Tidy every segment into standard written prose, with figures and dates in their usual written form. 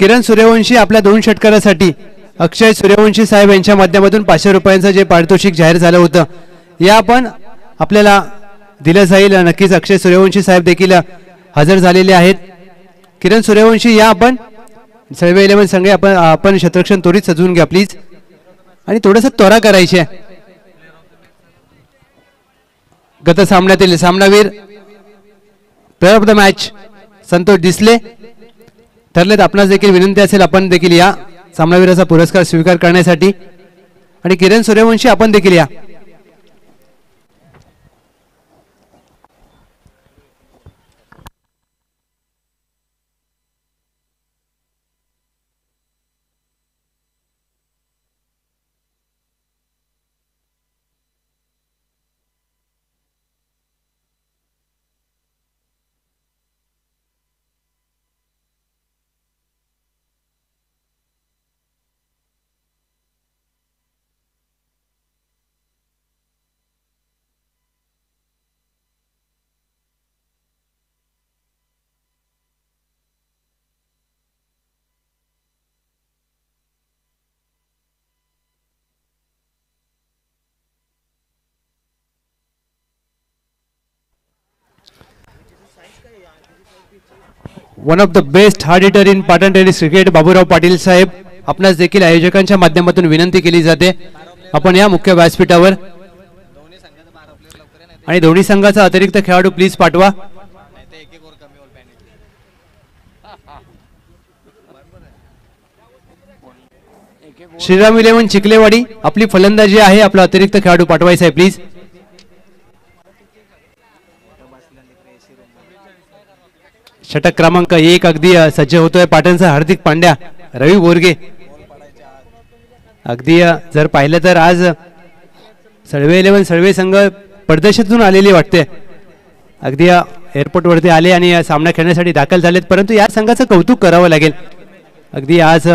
किरण सूर्यवंशी आपल्या 2 षटकारासाठी अक्षय सूर्यवंशी साहेब यांच्या माध्यमातून 500 रुपयांचं जे पारितोषिक जाहीर झालं होतं या आपण आपल्याला दिलं जाईल. नक्कीच अक्षय सूर्यवंशी साहेब देखील हजर झालेले आहेत. किरण सूर्यवंशी या आपण सर्वे 11 संघे आपण क्षेत्ररक्षण त्वरित सजवून घ्या प्लीज आणि थोडंसं त्वरा करायची आहे. गत सामन्यातील सामनावीर player of the match Santosh दिसले ठरलेत. आपणास देखील विनंती असेल आपण देखील या सामनावीराचा पुरस्कार स्वीकार करण्यासाठी आणि किरण सूर्यवंशी आपण देखील या. One of the best hard hitter in Patan tennis cricket Baburao Patil साहेब आपणास देखील आयोजकांच्या माध्यमातून विनंती केली जाते आपण या मुख्य व्यासपीठावर आणि दोन्ही संघाचा अतिरिक्त खेळाडू प्लीज पाठवा. श्रीराम 11 चिखलेवाडी आपली फलंदाजी आहे. आपला अतिरिक्त खेळाडू पाठवायचा आहे प्लीज. षटक क्रमांक 1 अगदी सज्ज होतोय पाटणचा हार्दिक पांड्या रवी बोरगे. अगदी जर पाहिलं तर आज सर्वे 11 सर्वे संघ परदेशातून आलेली वाटते. अगदी एअरपोर्ट वरती आले आणि सामना खेळण्यासाठी दाखल झालेत परंतु या संघाचं कौतुक करावं लागेल. अगदी आज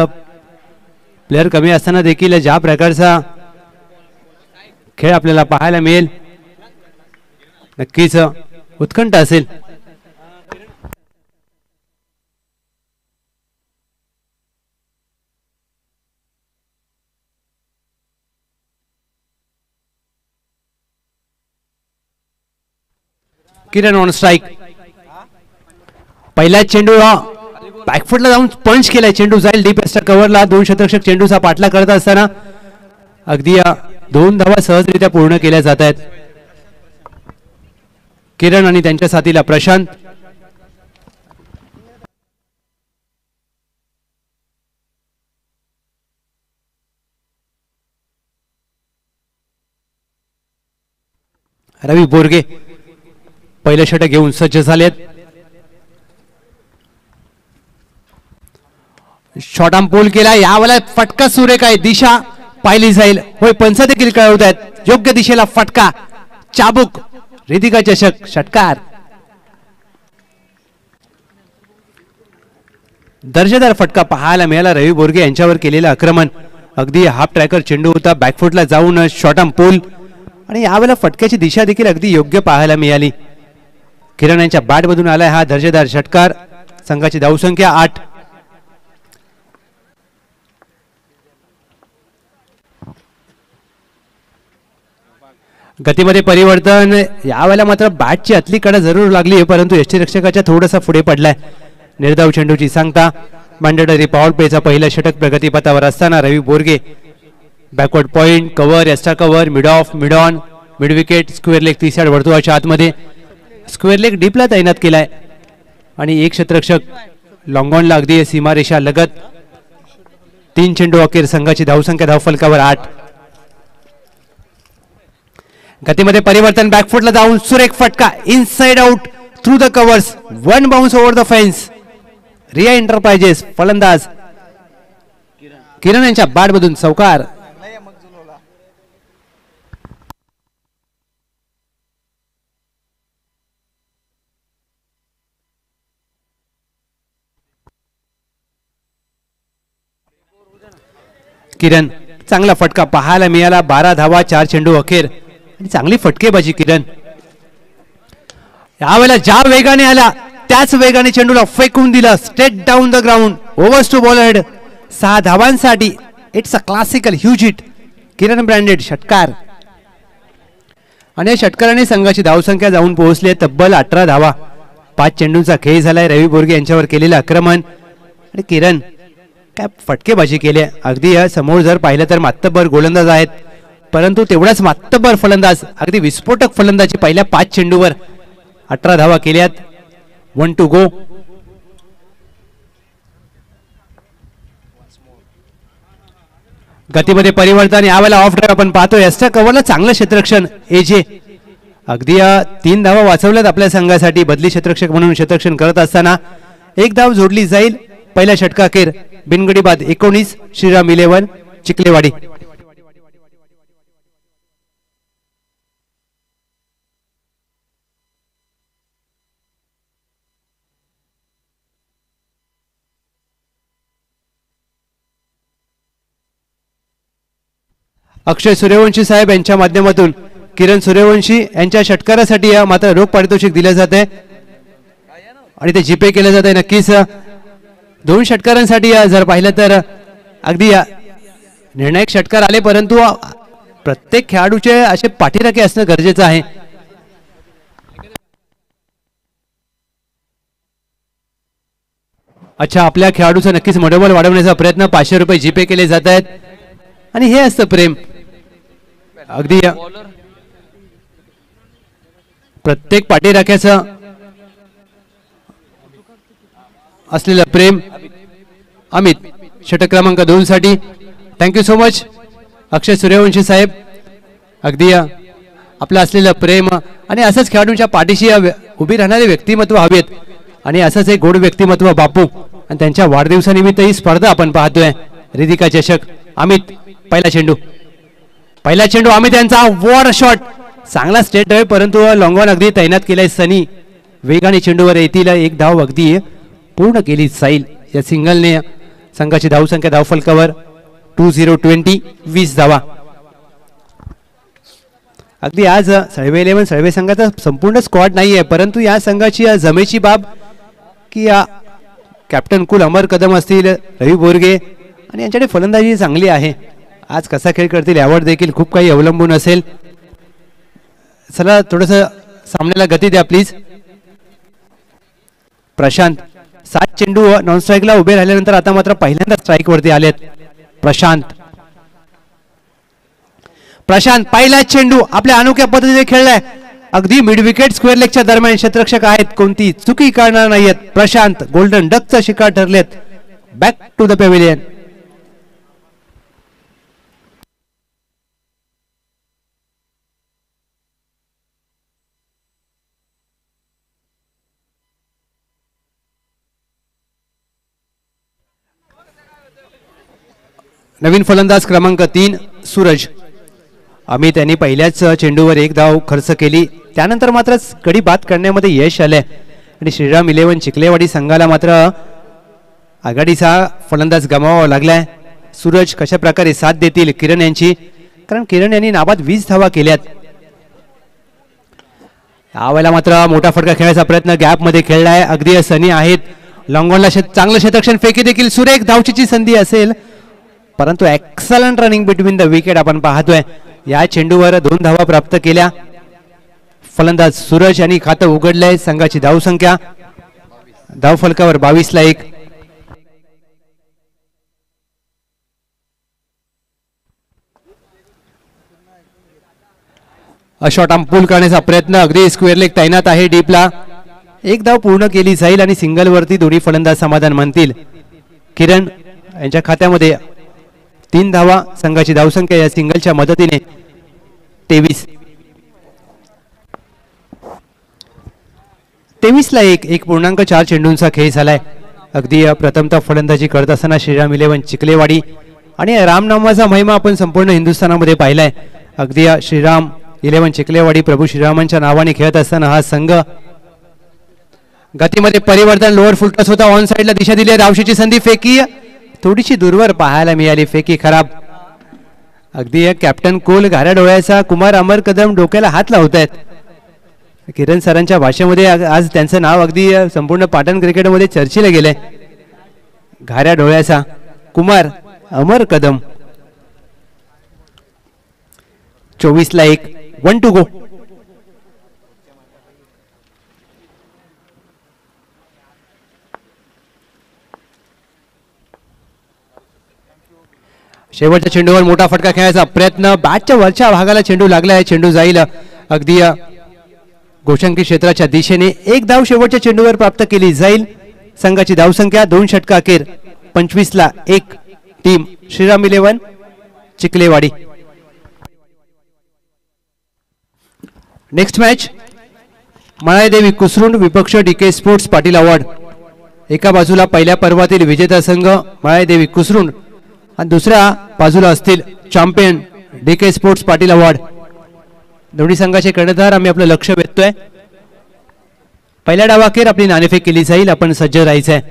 प्लेयर कमी असताना देखील ज्या प्रकारचा खेळ आपल्याला पाहायला मिळेल नक्कीच उत्कंठ असेल. किरण ऑन स्ट्राइक. पहिला चेंडू बॅकफुटला जाऊन पंच केलाय. चेंडू जाईल डीप एक्स्ट्रा कव्हरला. 2 क्षेत्ररक्षक चेंडूचा पाठला करत असताना अगदी 2 धावा सहजरित्या पूर्ण केल्या जात आहेत. किरण आणि त्यांच्या साथीला प्रशांत. रवी बोरगे पहिलं षटक घेऊन सज्ज झालेत. शॉर्ट आर्म पूल केला. यावेळेला फटका सुरेख आहे. दिशा पाहिली जाईल. होय पंच देखील कळवत आहेत योग्य दिशेला फटका. चाबूक रितिका चषक षटकार. दर्जेदार फटका पाहायला मिळाला. रवी बोरगे यांच्यावर केलेलं आक्रमण अगदी हाफ ट्रॅकर चेंडू होता. बॅकफुटला जाऊन शॉर्ट आर्म पूल आणि यावेळेला फटक्याची दिशा देखील अगदी योग्य पाहायला मिळाली. किरण यांच्या बॅट मधून आलाय हा दर्जेदार षटकार. संघाची धावसंख्या 8. गतीमध्ये परिवर्तन. यावेळेला मात्र बॅटची आतली कडा जरूर लागली परंतु यष्टीरक्षकाच्या थोडासा पुढे पडलाय. निर्धाव चेंडूची सांगता. मॅन्डेटरी पॉवर प्लेचा पहिलं षटक प्रगतीपथावर असताना Ravi Borge backward point cover extra cover mid off mid on mid wicket square leg 30 yard वर्तुळाच्या आतमध्ये स्क्वेअर लेग डीपला तैनात केलाय आणि एक क्षेत्ररक्षक लॉंगॉनला अगदी सीमारेषा लगत. 3 चेंडू अखेर संघाची धावसंख्या धावफलकावर 8. गतीमध्ये परिवर्तन. बॅकफुटला जाऊन सुरेख फटका. Inside out through the covers. 1 bounce over the fence. Riya enterprises फलंदाज. किरण यांच्या बॅट मधून चौकार. किरण चांगला फटका पाहायला मिळाला. 12 धावा 4 चेंडू अखेर आणि चांगली फटकेबाजी किरण. यावेळेला ज्या वेगाने आला त्याच वेगाने चेंडूला फेकून दिलं straight down the ground. Overs to bowler 6 धावांसाठी. It's a classical huge hit. Kiran branded षटकार आणि या षटकाराने संघाची धावसंख्या जाऊन पोहोचली आहे तब्बल 18 धावा. 5 चेंडूंचा खेळ झालाय. रवी बोरगे यांच्यावर केलेलं आक्रमण आणि किरण काय फटकेबाजी केली. अगदी समोर जर पाहिलं तर मातब्बर गोलंदाज आहेत परंतु तेवढाच मातब्बर फलंदाज अगदी विस्फोटक फलंदाजी पहिल्या 5 चेंडूवर 18 धावा केल्यात. 1 टू गो. गतीमध्ये परिवर्तन. यावेळेला ऑफ ड्राईव्ह आपण पाहतोय. एक्स्ट्रा कव्हरला चांगलं क्षेत्ररक्षण एजे. अगदी 3 धावा वाचवल्यात आपल्या संघासाठी. बदली क्षेत्ररक्षक म्हणून क्षेत्ररक्षण करत असताना 1 धाव जोडली जाईल. पहिल्या षटकाखेर बिनगडी बाद 19 श्रीराम 11 चिखलेवाडी. अक्षय सूर्यवंशी साहेब यांच्या माध्यमातून किरण सूर्यवंशी यांच्या षटकारासाठी मात्र रोख पारितोषिक दिले जाते आणि ते जीपे केले जाते. नक्कीच 2 षटकारांसाठी जर पाहिलं तर अगदी निर्णायक षटकार आले परंतु प्रत्येक खेळाडूचे असे पाठीराखे असणं गरजेचं आहे. अच्छा आपल्या खेळाडूचं नक्कीच मनोबल वाढवण्याचा प्रयत्न. 500 रुपये जीपे केले जात आहेत आणि हे असतं प्रेम. अगदी प्रत्येक पाठीराख्याचं असलेलं प्रेम. अमित षटक क्रमांक 2 साठी. थँक्यू सो मच अक्षय सूर्यवंशी साहेब. अगदी आपलं असलेलं प्रेम आणि असंच खेळाडूंच्या पाठीशी उभी राहणारे व्यक्तिमत्व हवेत आणि असंच एक गोड व्यक्तिमत्व बापू आणि त्यांच्या वाढदिवसानिमित्त ही स्पर्धा आपण पाहतोय. रिधिका चषक. अमित पहिला चेंडू अमित यांचा. War shot. चांगला स्टेट आहे परंतु लॉंगॉन अगदी तैनात केलाय सनी. वेगाने चेंडूवर येतील. 1 धाव अगदी पूर्ण केली जाईल. या सिंगलने संघाची धावसंख्या धावफलकावर 20-20 20 धावा. अगदी आज सळवे 11 सळवे संघाचा संपूर्ण स्क्वॉड नाहीये परंतु या संघाची जमेची बाब की या कॅप्टन कुल अमर कदम असतील रवी बोरगे आणि यांच्याकडे फलंदाजी चांगली आहे. आज कसा खेळ करतील यावर देखील खूप काही अवलंबून असेल. चला थोडंसं सामन्याला गती द्या प्लीज. प्रशांत 7 चेंडू नॉन स्ट्राईकला उभे राहिल्यानंतर आता मात्र पहिल्यांदा स्ट्राईक वरती आलेत. प्रशांत पहिला चेंडू आपल्या अनोख्या पद्धतीने खेळलाय. अगदी मिड विकेट स्क्वेअर लेगच्या दरम्यान क्षेत्ररक्षक आहेत कोणती चुकी करणार नाहीयेत. प्रशांत गोल्डन डकचा शिकार ठरलेत. Back to the pavilion. नवीन फलंदाज क्रमांक 3 सूरज. अमित यांनी पहिल्याच चेंडूवर 1 धाव खर्च केली. त्यानंतर मात्र कडी बाद करण्यामध्ये यश आले आणि श्रीराम 11 चिखलेवाडी संघाला मात्र आघाडीचा फलंदाज गमावावा लागलाय. सूरज कशा प्रकारे साथ देतील किरण यांची कारण किरण यांनी नाबाद 20 धावा केल्यात. यावेळेला मात्र मोठा फटका खेळायचा प्रयत्न गॅप मध्ये खेळलाय. अगदी सनी आहेत. लॉंगॉनला चांगलं क्षेत्ररक्षण फेकी देखील सुरेख धावचीची संधी असेल परंतु excellent running between the wicket आपण पाहतोय. या चेंडूवर 2 धावा प्राप्त केल्या. फलंदाज सूरज यांनी खातं उघडलंय. संघाची धावसंख्या धावफलकावर 22ला 1. शॉट अंपूल करण्याचा प्रयत्न. अगदी स्क्वेअर लेग तैनात आहे डीपला. 1 धाव पूर्ण केली जाईल आणि सिंगल वरती दोन्ही फलंदाज समाधान मानतील. किरण यांच्या खात्यामध्ये 3 धावा. संघाची धावसंख्या या सिंगलच्या मदतीने 23. 23ला 1. 1.4 चेंडूंचा खेळ झालाय. अगदी प्रथमतः फलंदाजी करत असताना श्रीराम 11 चिखलेवाडी आणि रामनामाचा महिमा आपण संपूर्ण हिंदुस्थानामध्ये पाहिलाय. अगदी श्रीराम 11 चिखलेवाडी प्रभू श्रीरामांच्या नावाने खेळत असताना हा संघ गतीमध्ये परिवर्तन. लोअर फुल टच होता. ऑन साइडला दिशा दिली. धावशीची संधी. फेकी थोडीशी दूरवर पाहायला मिळाली. फेकी खराब. अगदी कॅप्टन कोल घाऱ्या डोळ्याचा कुमार अमर कदम डोक्याला हात लावत आहेत. किरण सरांच्या भाषेमध्ये आज त्यांचं नाव अगदी संपूर्ण पाटण क्रिकेटमध्ये चर्चेला गेलंय. घाऱ्या डोळ्याचा कुमार अमर कदम. 24-1 1 to go. शेवटच्या चेंडूवर मोठा फटका खेळायचा प्रयत्न. बॅटच्या वरच्या भागाला चेंडू लागला आहे. चेंडू जाईल अगदी गोशंकी क्षेत्राच्या दिशेने. एक धाव शेवटच्या चेंडूवर प्राप्त केली जाईल. संघाची धावसंख्या 2 षटका अखेर 25-1. टीम श्रीराम 11 चिखलेवाडी. नेक्स्ट मॅच मळाईदेवी कुसरुंड विपक्ष डीके स्पोर्ट्स पाटील अवॉर्ड. एका बाजूला पहिल्या पर्वातील विजेता संघ मळाईदेवी कुसरुंड आणि दुसऱ्या बाजूला असतील champion DK sports Patil award. दोन्ही संघाचे कर्णधार आम्ही आपलं लक्ष वेधतोय. पहिल्या डावाखेर आपली नाणेफेक केली जाईल. आपण सज्ज राहायचंय.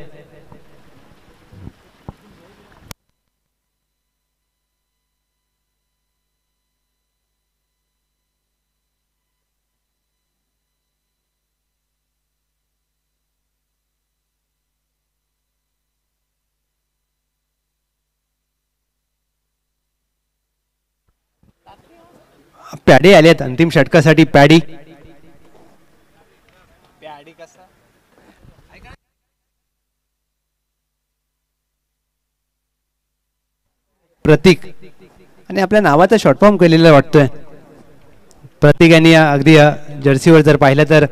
पॅडी आलेत अंतिम षटकासाठी. पॅडी प्रतीक आणि आपल्या नावाचा शॉर्ट फॉर्म केलेला वाटतोय. प्रतीक यांनी अगदी जर्सीवर जर पाहिलं तर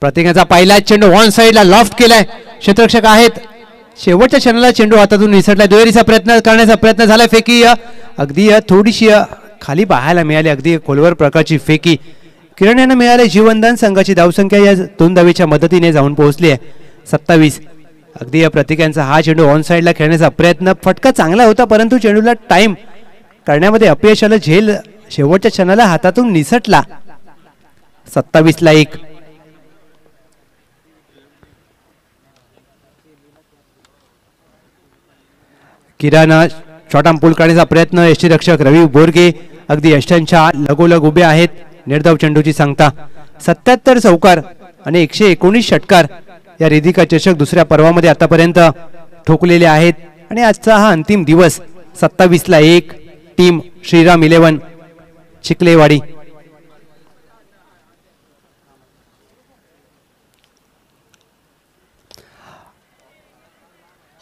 प्रतीकाचा पहिला चेंडू ऑन साइडला लॉफ्ट केलाय. क्षेत्ररक्षक आहेत. शेवटच्या क्षणाला चेंडू हातातून निसटला. दुहेरीचा प्रयत्न करण्याचा प्रयत्न झाला. फेकी अगदी थोडीशी खाली पाहायला मिळाली. अगदी खोलवर प्रकारची फेकी. किरण यांना मिळाले जीवनदान. संघाची धावसंख्या या 2 धावेच्या मदतीने जाऊन पोहोचली आहे 27. अगदी प्रतीकांचा हा चेंडू ऑन साइडला खेळण्याचा प्रयत्न. फटका चांगला होता परंतु चेंडूला टाइम करण्यामध्ये अपयश आलं. झेल शेवटच्या क्षणाला हातातून निसटला. 27-1. किरण शॉर्ट पूल करण्याचा प्रयत्न. यष्टीरक्षक रवी बोरगे अगदी यष्टांच्या लगोलग उभे आहेत. निर्धाव चेंडूची सांगता. 77 चौकार आणि 119 षटकार या रिधिका चषक दुसऱ्या पर्वामध्ये आतापर्यंत ठोकलेले आहेत. आणि आजचा हा अंतिम दिवस. 27-1. टीम श्रीराम 11 चिखलेवाडी.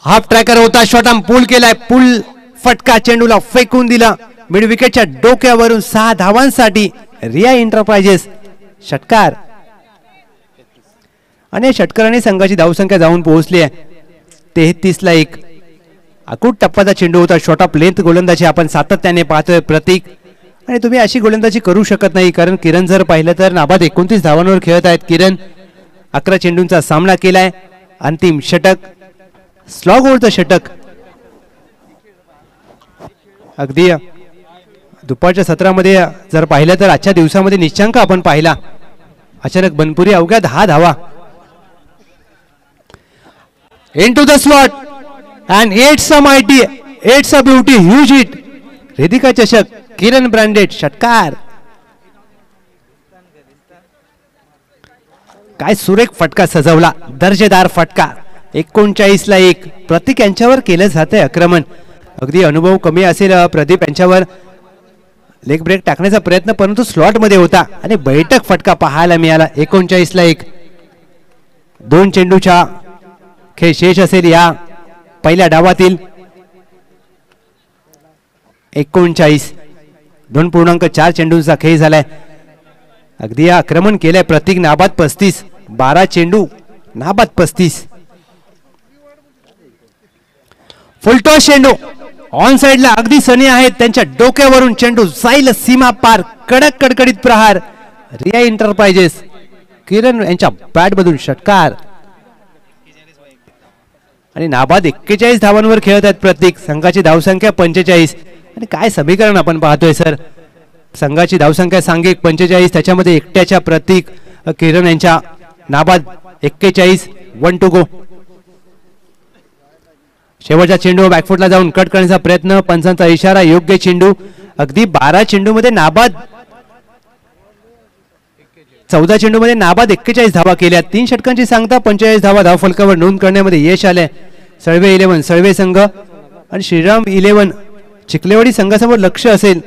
हाफ ट्रॅकर होता. शॉर्ट पूल केलाय. पूल फटका चेंडूला फेकून दिला. मिड विकेटच्या डोक्यावरून 6 धावांसाठी रिया एंटरप्राइजेस. षटकार आणि षटकाराने संघाची धावसंख्या जाऊन पोहोचली आहे 33-1. अकूट टप्प्याचा चेंडू होता. शॉर्ट ऑफ लेंथ गोलंदाजी आपण सातत्याने पाहतोय प्रतीक. आणि तुम्ही अशी गोलंदाजी करू शकत नाही कारण किरण जर पाहिलं तर नाबाद 29 धावांवर खेळत आहेत. किरण 11 चेंडूंचा सामना केलाय. अंतिम षटक स्लॉग ओव्हरचं षटक. अगदी दुपारच्या सत्रामध्ये जर पाहिलं तर आजच्या दिवसामध्ये निश्चांक आपण पाहिला. अचानक बनपुरी अवघ्या 10 धावा. Into the slot and it's a mighty, it's a beauty, huge hit. Ridhika चषक किरण ब्रँडेड. षटकार. काय सुरेख फटका सजवला. दर्जेदार फटका. 39-1. प्रतीक यांच्यावर केलं जाते आक्रमण. अगदी अनुभव कमी असेल प्रदीप यांच्यावर. लेग ब्रेक टाकण्याचा प्रयत्न परंतु स्लॉट मध्ये होता आणि बैठक फटका पाहायला मिळाला. 39-1. 2 चेंडूच्या खेळ शेष असेल या पहिल्या डावातील. 39. 2.4 चेंडूंचा खेळ झालाय. अगदी आक्रमण केलंय प्रतीक. नाबाद 35. 12 चेंडू नाबाद 35. फुलटॉस चेंडू ऑन साइडला अगदी सनी आहेत. त्यांच्या डोक्यावरून चेंडू जाईल सीमा पार. कडक कडकडीत प्रहार. रिया एंटरप्राइजेस किरण यांच्या बॅट मधून षटकार. आणि नाबाद 41 धावांवर खेळत आहेत प्रतीक. संघाची धावसंख्या 45. आणि काय समीकरण आपण पाहतोय सर. संघाची धावसंख्या सांघिक 45. त्याच्यामध्ये एकट्याच्या प्रतीक किरण यांच्या नाबाद 41. 1 to go. शेवटचा चेंडू बॅकफुटला जाऊन कट करण्याचा प्रयत्न, पंचांचा इशारा, योग्य चेंडू. अगदी 12 चेंडू मध्ये नाबाद, 14 चेंडू मध्ये नाबाद 41 धावा केल्या. 3 षटकांची सांगता, 45 धावा धाव फलकावर नोंद करण्यामध्ये यश आले. सळवे 11 सळवे संघ आणि श्रीराम 11 चिखलेवाडी संघासमोर लक्ष असेल.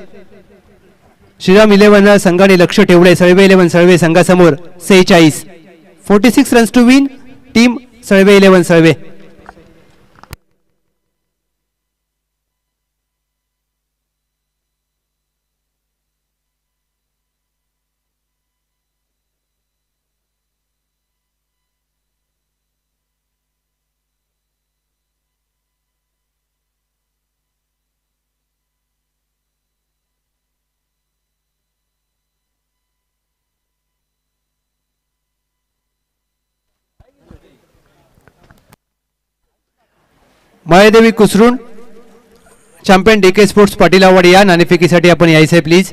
श्रीराम 11 संघाने लक्ष ठेवले सळवे 11 सळवे संघासमोर. 46 runs to win team Salve 11 Salve. Mayadevi Kusrun champion DK sports Patil Awad या नाणेफेकीसाठी आपण यायचंय प्लीज.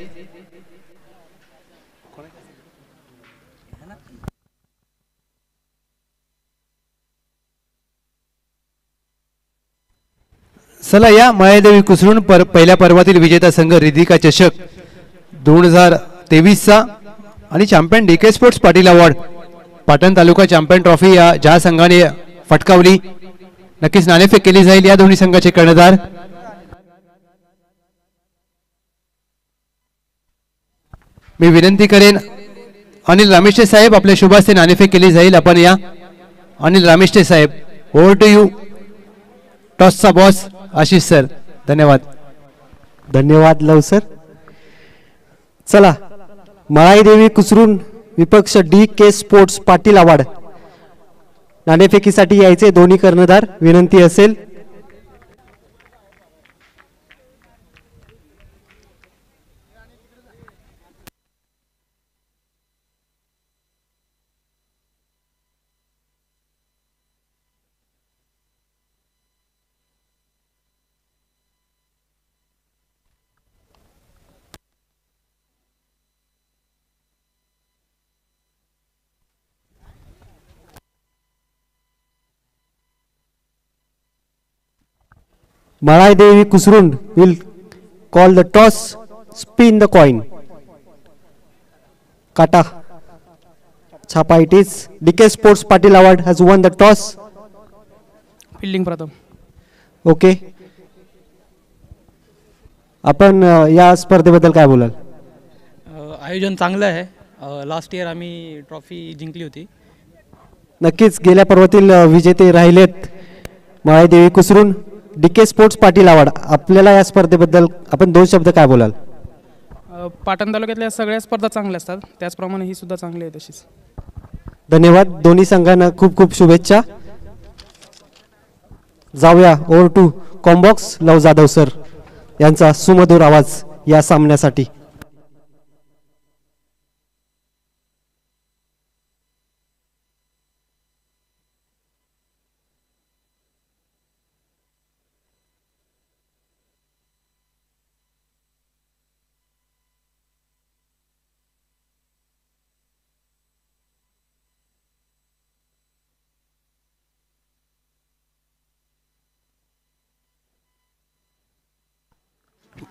चला या मायादेवी कुसरून पहिल्या पर्वातील विजेता संघ रिधिका चषक 2023 चा आणि champion DK sports Patil award Patan taluka champion trophy या ज्या संघाने फटकावली नक्कीच नाणेफेक केली जाईल. या दोन्ही संघाचे कर्णधार मी विनंती करेन अनिल रामेष्टे साहेब आपल्या शुभ हस्ते नाणेफेक केली जाईल. आपण या अनिल रामेष्टे साहेब ओव्हर टू यू. टॉसचा बॉस आशिष सर. धन्यवाद. धन्यवाद लव सर. चला मळाईदेवी कुसरून विपक्ष डीके स्पोर्ट्स पाटील आवाड नाणेफेकीसाठी यायचे दोन्ही कर्णधार. विनंती असेल Malai Kusrund will call the toss, spin the coin. Kata. Chapa it is. DK Sports Patil Award has won the toss. Fielding Pratham. Okay. आपण या स्पर्धेबद्दल काय बोलाल? आयोजन चांगलं आहे. लास्ट इयर आम्ही ट्रॉफी जिंकली होती. नक्कीच गेल्या पर्वातील विजेते राहिलेत माळादेवी कुसरून. डीके स्पोर्ट्स पाटील अवॉर्ड आपल्याला या स्पर्धेबद्दल आपण दोन शब्द काय बोलाल? पाटण तालुक्यातल्या सगळ्या स्पर्धा चांगल्या असतात त्याचप्रमाणे ही सुद्धा चांगली आहे तशीच. धन्यवाद. दोन्ही संघांना खूप खूप शुभेच्छा. जाऊया over to combox Lav Jadhav sir यांचा सुमधुर आवाज या सामन्यासाठी.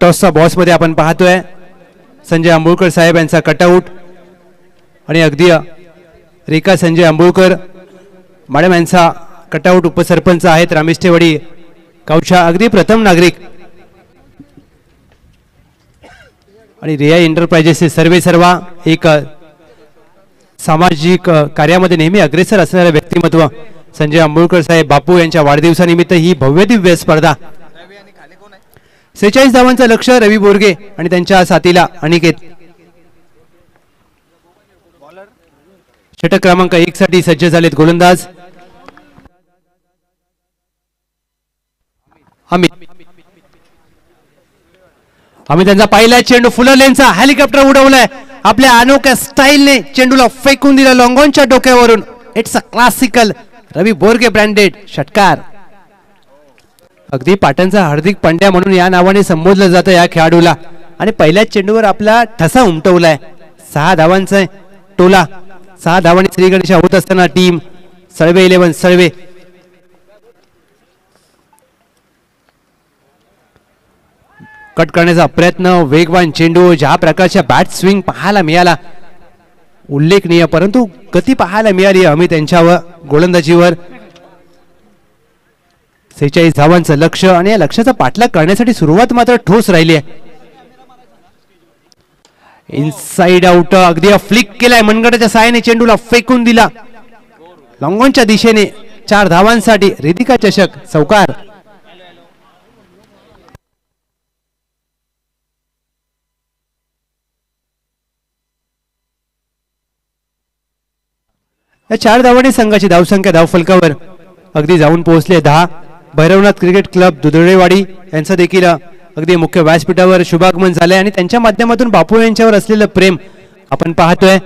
टॉसचा बॉस मध्ये आपण पाहतोय संजय अंबुळकर साहेब यांचा कटआउट आणि अगदी रेखा संजय अंबुळकर मॅडम यांचा कटआउट उपसरपंच आहेत रामेष्टेवाडी कौशा अगदी प्रथम नागरिक आणि रिया एंटरप्राइजेसचे सर्वे सर्वा एक सामाजिक कार्यामध्ये नेहमी अग्रेसर असणारे व्यक्तिमत्व संजय अंबुळकर साहेब बापू यांच्या वाढदिवसानिमित्त ही भव्य दिव्य स्पर्धा. 46 धावांचं लक्ष रवी बोरगे आणि त्यांच्या साथीला अनिकेत. षटक क्रमांक 1 साठी सज्ज झालेत गोलंदाज अमित. त्यांचा पहिला चेंडू फुलर लेनचा हेलिकॉप्टर उडवलाय आपल्या अनोख्या स्टाईलने चेंडूला फेकून दिला लॉंगॉनच्या डोक्यावरून. It's a classical Ravi Borge branded षटकार. अगदी पाटणचा हार्दिक पांड्या म्हणून या नावाने संबोधलं जातं या खेळाडूला आणि पहिल्याच चेंडूवर आपला ठसा उमटवलाय. 6 धावांचा टोला 6 धावांनी श्रीगणेशा होत असताना टीम सळवे 11 सळवे. कट करण्याचा प्रयत्न, वेगवान चेंडू, ज्या प्रकारच्या बॅट स्विंग पाहायला मिळाला उल्लेखनीय, परंतु गती पाहायला मिळाली अमित यांच्यावर गोलंदाजीवर. 46 धावांचं लक्ष आणि या लक्ष्याचा पाठलाग करण्यासाठी सुरुवात मात्र ठोस राहिली आहे. इनसाइड आउट, अगदी फ्लिक केलाय मनगटाच्या साहाय्याने, चेंडूला फेकून दिला लॉंगॉनच्या दिशेने. 4 धावांसाठी रितिका चषक चौकार. या 4 धावांनी संघाची धावसंख्या धावफलकावर अगदी जाऊन पोहोचले 10. भैरवनाथ क्रिकेट क्लब दुधळेवाडी यांचं देखील अगदी मुख्य व्यासपीठावर शुभागमन झालंय आणि त्यांच्या माध्यमातून बापू यांच्यावर असलेलं प्रेम आपण पाहतोय.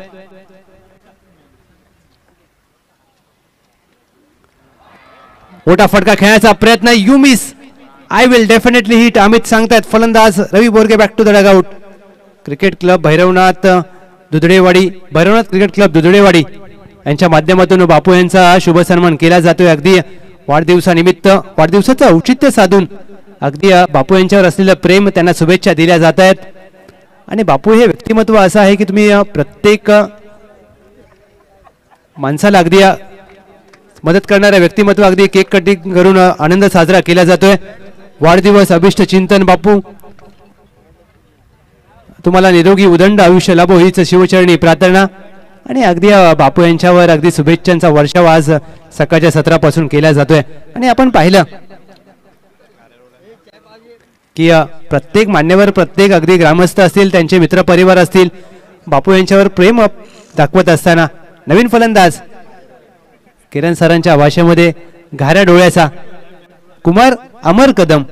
मोठा फटका खेळण्याचा प्रयत्न, you miss, I will definitely hit, Amit सांगतायत फलंदाज Ravi Borge. Back to the dugout. Cricket club Bhairavnath Dudhalewadi, Bhairavnath cricket club Dudhalewadi यांच्या माध्यमातून बापू यांचा शुभ सन्मान केला जातोय. अगदी वाढदिवसानिमित्त, वाढदिवसाचं औचित्य साधून अगदी बापू यांच्यावर असलेलं प्रेम, त्यांना शुभेच्छा दिल्या जात आहेत. आणि बापू हे व्यक्तिमत्व असं आहे की तुम्ही प्रत्येक माणसाला अगदी मदत करणाऱ्या व्यक्तिमत्व, अगदी केक कटिंग करून आनंद साजरा केला जातोय. वाढदिवस अभिष्ट चिंतन बापू, तुम्हाला निरोगी उदंड आयुष्य लाभो हीच शिवचरणी प्रार्थना. आणि अगदी बापू यांच्यावर अगदी शुभेच्छांचा वर्षाव आज सकाळच्या सत्रापासून केला जातोय. आणि आपण पाहिलं की प्रत्येक मान्यवर, प्रत्येक अगदी ग्रामस्थ असतील, त्यांचे मित्रपरिवार असतील, बापू यांच्यावर प्रेम दाखवत असताना नवीन फलंदाज किरण सरांच्या भाषेमध्ये घाऱ्या डोळ्याचा कुमार अमर कदम.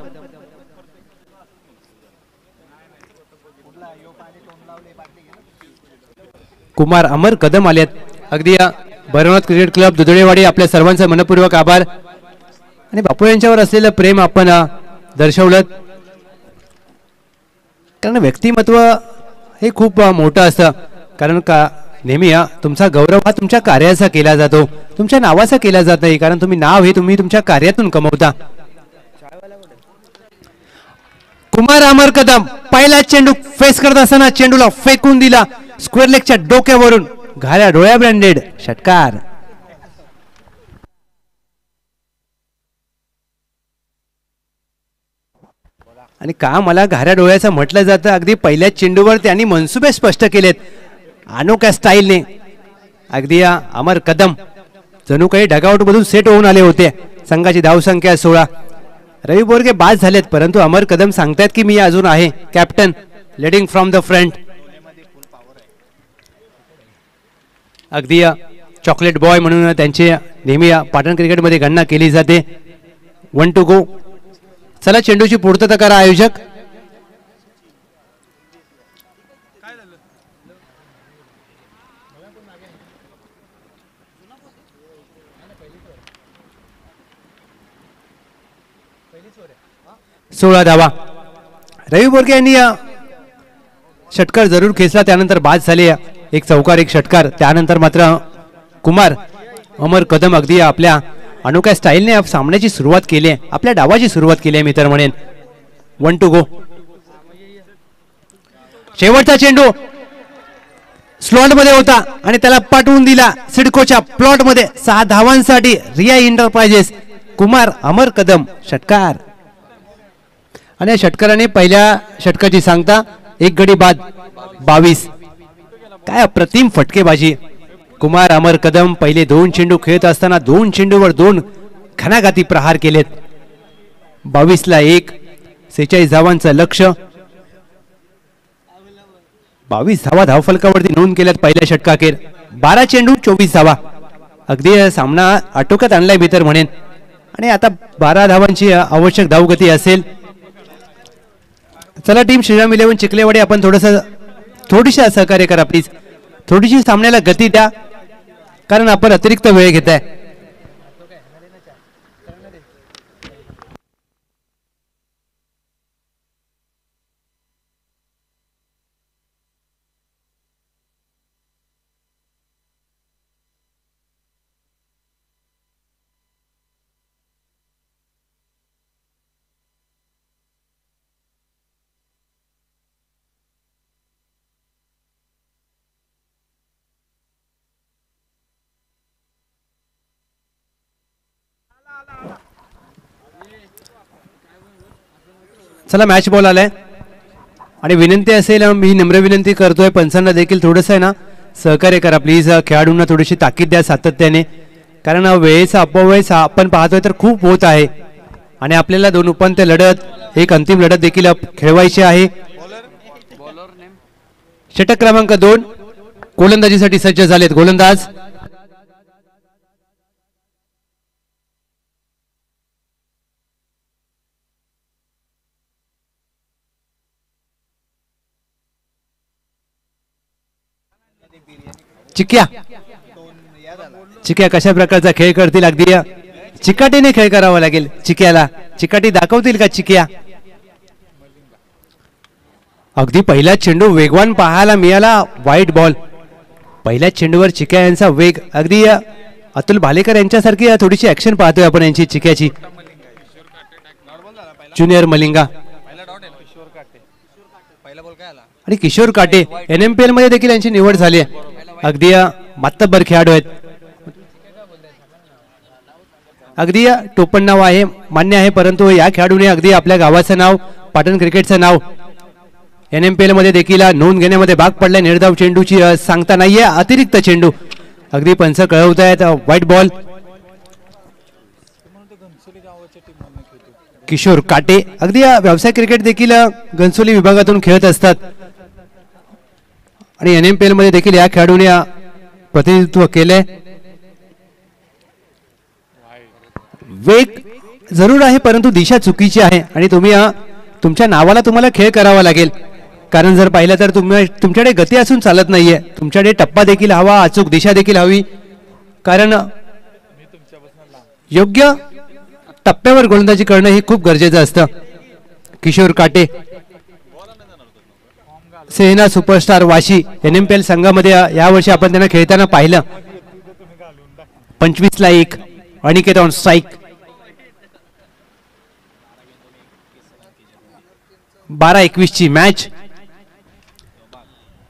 कुमार अमर कदम आलेत. अगदी भैरवनाथ क्रिकेट क्लब दुधळेवाडी आपल्या सर्वांचा मनपूर्वक आभार. आणि बापू यांच्यावर असलेलं प्रेम आपण दर्शवलं, कारण व्यक्तिमत्व हे खूप मोठं असतं. कारण का नेहमी तुमचा गौरव हा तुमच्या कार्याचा केला जातो, तुमच्या नावाचा केला जात नाही. कारण तुम्ही नाव हे तुम्ही तुमच्या कार्यातून कमवता. कुमार अमर कदम पहिला चेंडू फेस करत असताना चेंडूला फेकून दिला स्क्वेअर लेगच्या डोक्यावरून. घाऱ्या डोळ्या ब्रँडेड षटकार. आणि का मला घाऱ्या डोळ्याचं म्हटलं जातं, अगदी पहिल्या चेंडूवर त्यांनी मनसुबे स्पष्ट केलेत अनोख्या स्टाईलने. अगदी अमर कदम जणू काही डगआउट मधून सेट होऊन आले होते. संघाची धावसंख्या 16. रवी बोरगे बाद झालेत, परंतु अमर कदम सांगतात की मी अजून आहे captain, leading from the front. अगदी चॉकलेट बॉय म्हणून त्यांची नेहमी पाटण क्रिकेटमध्ये गणना केली जाते. 1 टू गो. चला चेंडूची पूर्तता करा आयोजक. सोळा धावा. रवी बोरगे यांनी षटकार जरूर खेचला, त्यानंतर बाद झाले. एक चौकार एक षटकार. त्यानंतर मात्र कुमार अमर कदम अगदी आपल्या अनोख्या स्टाईलने सामन्याची सुरुवात केली आहे, आपल्या डावाची सुरुवात केली आहे मी तर म्हणेन. 1 टू गो. शेवटचा चेंडू स्लॉट मध्ये होता आणि त्याला पाठवून दिला सिडकोच्या प्लॉट मध्ये. 6 धावांसाठी रिया इंटरप्राइजेस. कुमार अमर कदम षटकार. आणि या षटकाराने पहिल्या षटकाची सांगता. एक गडी बाद 22. काय अप्रतिम फटकेबाजी. कुमार अमर कदम पहिले 2 चेंडू खेळत असताना 2 चेंडूवर 2 घणाघाती प्रहार केलेत. 22ला 1. 46 धावांचं लक्ष. 22 धावा धावफलकावरती नोंद केल्यात पहिल्या षटकाखेर. 12 चेंडू 24 धावा. अगदी सामना आटोक्यात आणलाय मी तर म्हणेन. आणि आता 12 धावांची आवश्यक धावगती असेल. चला टीम श्रीराम 11 चिखलेवाडी, आपण थोडीशी सहकार्य करा प्लीज. थोडीशी सामन्याला गती द्या, कारण आपण अतिरिक्त वेळ घेताय. चला मॅच बॉल आलाय आणि विनंती असेल, मी नम्र विनंती करतोय पंचांना देखील थोडंसं आहे ना सहकार्य करा प्लीज. खेळाडूंना थोडीशी ताकीद द्या सातत्याने, कारण वेळेचा अपव्यय आपण पाहतोय तर खूप होत आहे आणि आपल्याला 2 उपांत्य लढत, एक अंतिम लढत देखील खेळवायची आहे. षटक क्रमांक 2 गोलंदाजीसाठी सज्ज झालेत गोलंदाज. चिक्या कशा प्रकारचा खेळ करतील, अगदी चिकाटीने खेळ करावा लागेल चिक्याला. चिकाटी दाखवतील का चिक्या? अगदी पहिला चेंडू वेगवान पाहायला मिळाला, वाईट बॉल. पहिल्या चेंडूवर चिक्या यांचा वेग, अगदी अतुल भालेकर यांच्यासारखी थोडीशी ऍक्शन पाहतोय आपण यांची चिक्याची. ज्युनियर मलिंगा आणि किशोर काटे NMPL मध्ये देखील यांची निवड झाली आहे. अगदी मातब्बर खेळाडू आहेत, अगदी टोपण नाव आहे मान्य आहे, परंतु या खेळाडूने अगदी आपल्या गावाचं नाव, पाटण क्रिकेटचं नाव NMPL मध्ये देखील नोंद घेण्यामध्ये भाग पडलाय. निर्धाव चेंडूची सांगता नाहीये, अतिरिक्त चेंडू अगदी पंच कळवत आहेत. White ball. किशोर काटे अगदी व्यावसायिक क्रिकेट देखील घनसोली विभागातून खेळत असतात आणि NMPL मध्ये देखील या खेळाडूने प्रतिनिधित्व केलंय. वेग जरूर आहे परंतु दिशा चुकीची आहे आणि तुम्ही तुमच्या नावाला तुम्हाला खेळ करावा लागेल, कारण जर पाहिलं तर तुमच्याकडे गती असून चालत नाहीये, तुमच्याकडे टप्पा देखील हवा, अचूक दिशा देखील हवी, कारण योग्य टप्प्यावर गोलंदाजी करणं हे खूप गरजेचं असतं. किशोर काटे सेना सुपरस्टार वाशी NMPL संघामध्ये यावर्षी आपण त्यांना खेळताना पाहिलं. 25ला 1 अनिकेत ऑन स्ट्राईक. 12-21 ची मॅच.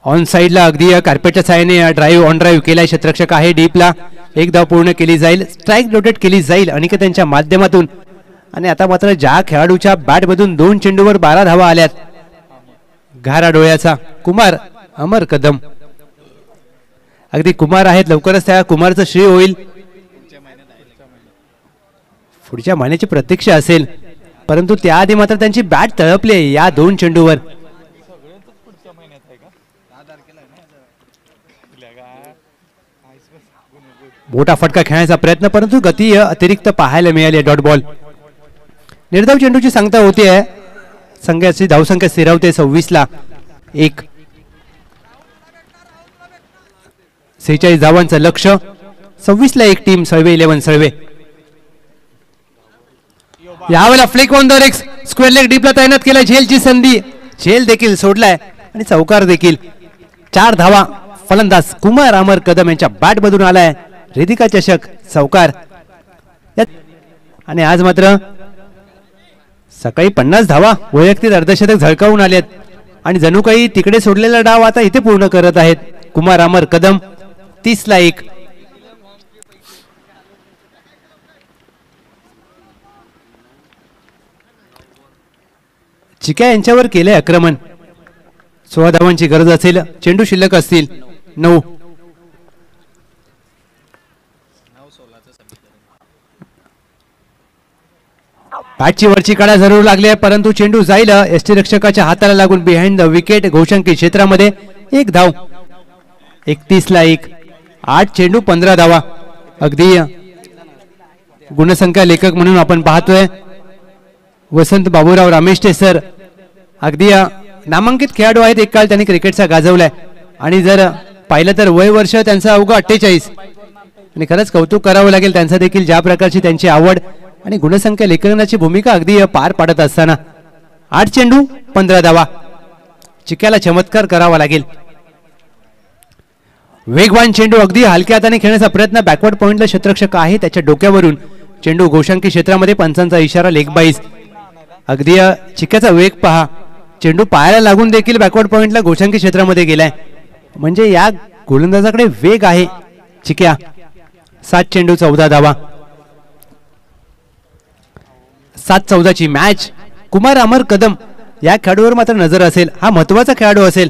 ऑन साइडला अगदी कार्पेटच्या साहाय्याने ड्राईव्ह ऑन ड्राईव्ह केलाय क्षेत्ररक्षक आहे. डीपला एक धाव पूर्ण केली जाईल, स्ट्राईक रोटेट केली जाईल अनिकेतांच्या माध्यमातून. आणि आता मात्र ज्या खेळाडूच्या बॅटमधून 2 चेंडूवर 12 धावा आल्यात, घारा डोळ्याचा कुमार अमर कदम. अगदी कुमार आहेत, लवकरच त्या कुमारचं श्री होईल, पुढच्या महिन्याची प्रतीक्षा असेल, परंतु त्याआधी मात्र त्यांची बॅट तळपली या 2 चेंडूवर. मोठा फटका खेळण्याचा प्रयत्न, परंतु गती अतिरिक्त पाहायला मिळाली. Dot ball. निर्धाव चेंडूची सांगता होते, संघाची धावसंख्या स्थिरावते 26ला 1. 46 धावांचं लक्ष. 26ला 1 टीम सळवे 11 सळवे. यावेळेला फ्लिक ऑन द रेक्स, स्क्वेअर लेग डीपला तैनात केलाय. झेलची संधी, झेल देखील सोडलाय आणि चौकार देखील. 4 धावा फलंदाज कुमार अमर कदम यांच्या बॅट मधून आलाय. रेदिका चषक चौकार. आणि आज मात्र सकाळी 50 धावा वैयक्तिक अर्धशतक झळकावून आलेत आणि जणू काही तिकडे सोडलेला डाव आता इथे पूर्ण करत आहेत कुमार अमर कदम. 30ला 1. चिक्या यांच्यावर केले आक्रमण. 16 धावांची गरज असेल, चेंडू शिल्लक असतील 9. बॅटची वरची कडा जरूर लागली आहे, परंतु चेंडू जाईल यष्टीरक्षकाच्या हाताला लागून बिहाइंड द विकेट घोषंकी क्षेत्रामध्ये. 1 धाव. 31ला 1. 8 चेंडू 15 धावा. अगदी गुणसंख्या लेखक म्हणून आपण पाहतोय वसंत बाबूराव रामेष्टे सर. अगदी नामांकित खेळाडू आहेत, एक काळ त्यांनी क्रिकेटचा गाजवलाय आणि जर पाहिलं तर वय वर्ष त्यांचं अवघं 48. आणि खरंच कौतुक करावं लागेल त्यांचं देखील, ज्या प्रकारची त्यांची आवड आणि गुणसंख्या लेखनाची भूमिका अगदी पार पाडत असताना. 8 चेंडू 15 धावा. चिक्याला चमत्कार करावा लागेल. वेगवान चेंडू अगदी हलक्या हाताने खेळण्याचा प्रयत्न. बॅकवर्ड पॉइंटला क्षेत्ररक्षक आहे, त्याच्या डोक्यावरून चेंडू घोषंकी क्षेत्रामध्ये. पंचांचा इशारा लेग बाईज. अगदी चिक्याचा वेग पहा, चेंडू पायाला लागून देखील बॅकवर्ड पॉइंटला घोषंकी क्षेत्रामध्ये गेलाय, म्हणजे या गोलंदाजाकडे वेग आहे चिक्या. 7 चेंडू 14 धावा. 7-14 ची मॅच. कुमार अमर कदम या खेळाडूवर मात्र नजर असेल. हा महत्वाचा खेळाडू असेल.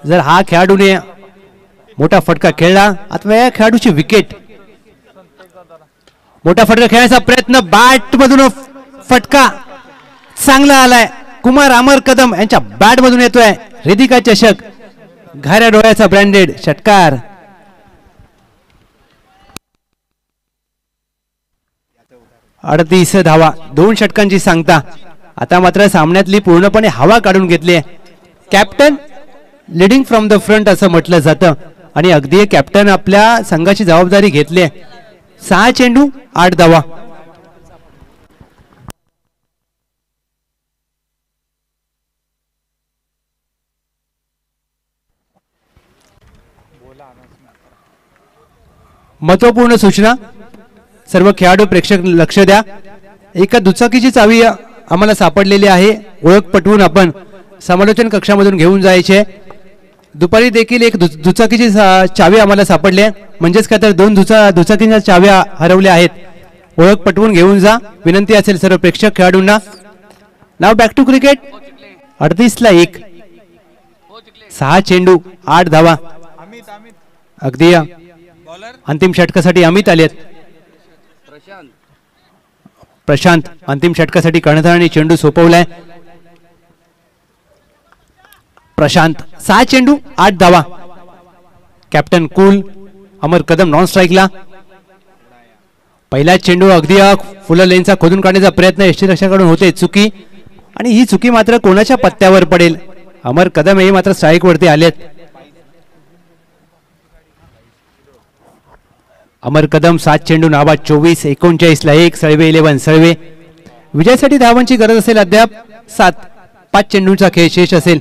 जर हा खेळाडूने मोठा फटका खेळला अथवा या खेळाडूची विकेट, मोठा फटका खेळण्याचा प्रयत्न, बॅट मधून फटका चांगला आलाय. कुमार अमर कदम यांच्या बॅट मधून येतोय रेदिका चषक, घाऱ्या डोळ्याचा ब्रँडेड षटकार. अडतीस धावा, 2 षटकांची सांगता. आता मात्र सामन्यातली पूर्णपणे हवा काढून घेतली आहे. Captain leading from the front असं म्हटलं जातं आणि अगदी कॅप्टन आपल्या संघाची जबाबदारी घेतली आहे. 6 चेंडू 8 धावा. महत्वपूर्ण सूचना, सर्व खेळाडू प्रेक्षक लक्ष द्या. एका दुचाकीची चावी आम्हाला सापडलेली आहे. ओळख पटवून आपण समालोचन कक्षामधून घेऊन जायचे. दुपारी देखील एक दुचाकीची चावी आम्हाला सापडली आहे. म्हणजेच काय तर 2 दुचाकीच्या चाव्या हरवल्या आहेत. ओळख पटवून घेऊन जा विनंती असेल सर्व प्रेक्षक खेळाडूंना. नाव बॅक टू क्रिकेट. 38ला 1, 6 चेंडू 8 धावा. अगदी अंतिम षटकासाठी अमित आलेत. प्रशांत अंतिम षटकासाठी कर्णधाराने चेंडू सोपवलाय. प्रशांत 6 चेंडू 8 धावा. कॅप्टन कूल, अमर कदम नॉन स्ट्राईकला. पहिला चेंडू अगदी फुल लेनचा खोदून काढण्याचा प्रयत्न यष्टीरक्षकाकडून होते. चुकी, आणि ही चुकी मात्र कोणाच्या पत्त्यावर पडेल. अमर कदम हे मात्र स्ट्राईक वरती आलेत. अमर कदम 7 चेंडू नाबाद 24. 39ला 1. सळवे 11. सळवे विजयासाठी धावांची गरज असेल अद्याप 7. 5 चेंडूंचा खेळ शेष असेल.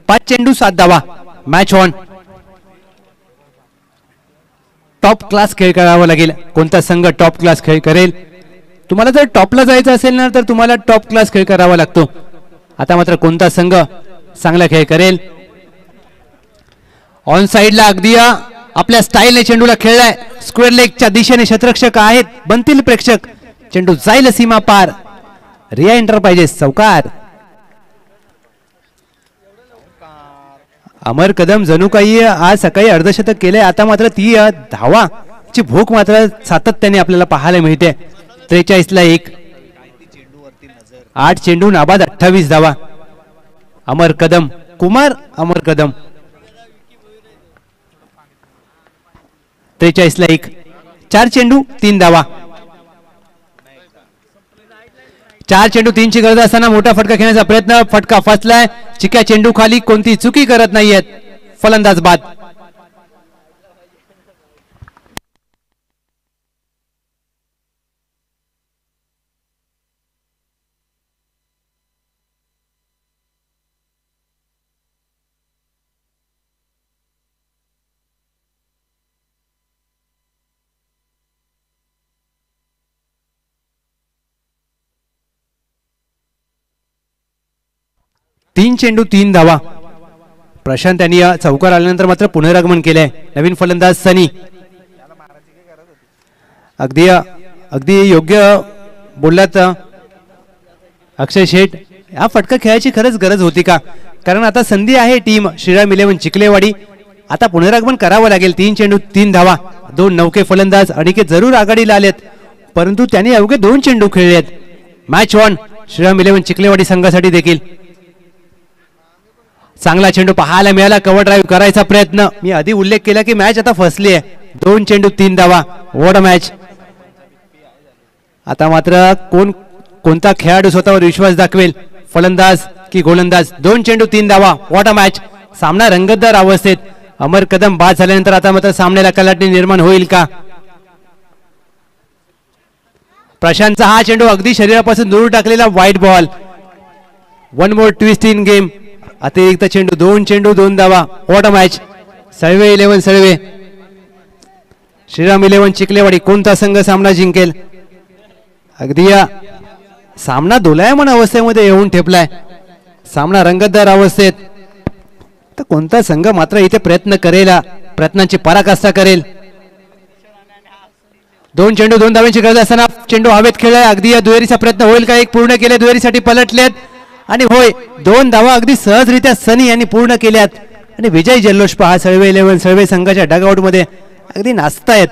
5 चेंडू 7 धावा. Match on. टॉप क्लास खेळ करावा लागेल. कोणता संघ टॉप क्लास खेळ करेल? तुम्हाला जर टॉपला जायचं असेल ना तर तुम्हाला टॉप क्लास खेळ करावा लागतो. आता मात्र कोणता संघ चांगला खेळ करेल? ऑन साइडला अगदी आपल्या स्टाईलने चेंडूला खेळलाय. स्क्वेअर लेगच्या दिशेने क्षेत्ररक्षक आहेत. बनतील प्रेक्षक. चेंडू जाईल सीमा पार. रिया एंटरप्राइजेस चौकार. अमर कदम जणू काही आज सकाळी अर्धशतक केले. आता मात्र ती धावाची भूक मात्र सातत्याने आपल्याला पाहायला मिळते. 43ला 1. 8 चेंडू नाबाद 28 धावा. अमर कदम, कुमार अमर कदम. 43ला 1. 4 चेंडू 3 धावा. 4 चेंडू 3 ची गरज असताना मोठा फटका खेळण्याचा प्रयत्न. फटका फसलाय. चिक्या चेंडू खाली, कोणती चुकी करत नाहीयेत. फलंदाज बाद. तीन चेंडू 3 धावा. प्रशांत यांनी चौकार आल्यानंतर मात्र पुनरागमन केलंय. नवीन फलंदाज सनी. अगदी योग्य बोललात अक्षय शेठ. हा फटका खेळायची खरंच गरज होती का? कारण आता संधी आहे टीम श्रीराम 11 चिखलेवाडी. आता पुनरागमन करावं लागेल. 3 चेंडू 3 धावा. 2 नौके फलंदाज अनिकेत जरूर आघाडीला आलेत परंतु त्यांनी अवघे 2 चेंडू खेळलेत. मॅच ऑन श्रीराम 11 चिखलेवाडी संघासाठी देखील. चांगला चेंडू पाहायला मिळाला. कव्हर ड्राईव्ह करायचा प्रयत्न. मी आधी उल्लेख केला की मॅच आता फसली आहे. 2 चेंडू 3 धावा. What match. आता मात्र कोणता खेळाडू स्वतःवर विश्वास दाखवेल, फलंदाज की गोलंदाज? 2 चेंडू 3 धावा. What match. सामना रंगतदार अवस्थेत. अमर कदम बाद झाल्यानंतर आता मात्र सामन्याला कलाटणी निर्माण होईल का? प्रशांतचा हा चेंडू अगदी शरीरापासून दूर टाकलेला white ball. 1 more twist in game. अतिरिक्त चेंडू. 2 चेंडू 2 धावा. What match. सळवे 11 सळवे. श्रीराम 11 चिखलेवाडी. कोणता संघ सामना जिंकेल? अगदी सामना दोलायमान अवस्थेमध्ये येऊन ठेपलाय. सामना रंगतदार अवस्थेत. तर कोणता संघ मात्र इथे प्रयत्न करेल, प्रयत्नांची पराकाष्ठा करेल? 2 चेंडू 2 धाव्यांची गरज असताना चेंडू हवेत खेळलाय. अगदी या दुहेरीचा प्रयत्न होईल का? एक पूर्ण केले. दुहेरीसाठी पलटलेत आणि होय 2 धावा अगदी सहजरित्या सनी यांनी पूर्ण केल्यात आणि विजय जल्लोष पहा सळवे 11 सळवे संघाच्या डगआउट मध्ये अगदी नाचतायत.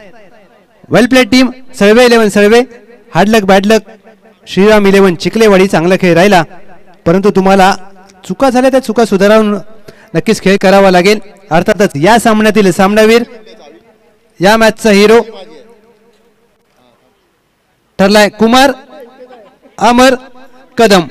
वेल played team Salve 11 सळवे. हार्डलक bad luck Shriram 11 चिखलेवाडी. चांगला खेळ राहिला परंतु तुम्हाला चुका झाल्या त्या चुका सुधारून नक्कीच खेळ करावा लागेल. अर्थातच या सामन्यातील सामनावीर या मॅचचा हिरो ठरलाय कुमार अमर कदम.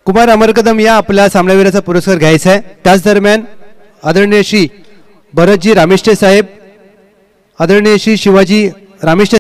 कुमार अमर कदम या आपल्या सामनावीराचा पुरस्कार घ्यायचा आहे. त्याच दरम्यान आदरणीय श्री भरतजी रामेष्टे साहेब, आदरणीय श्री शिवाजी रामेष्टे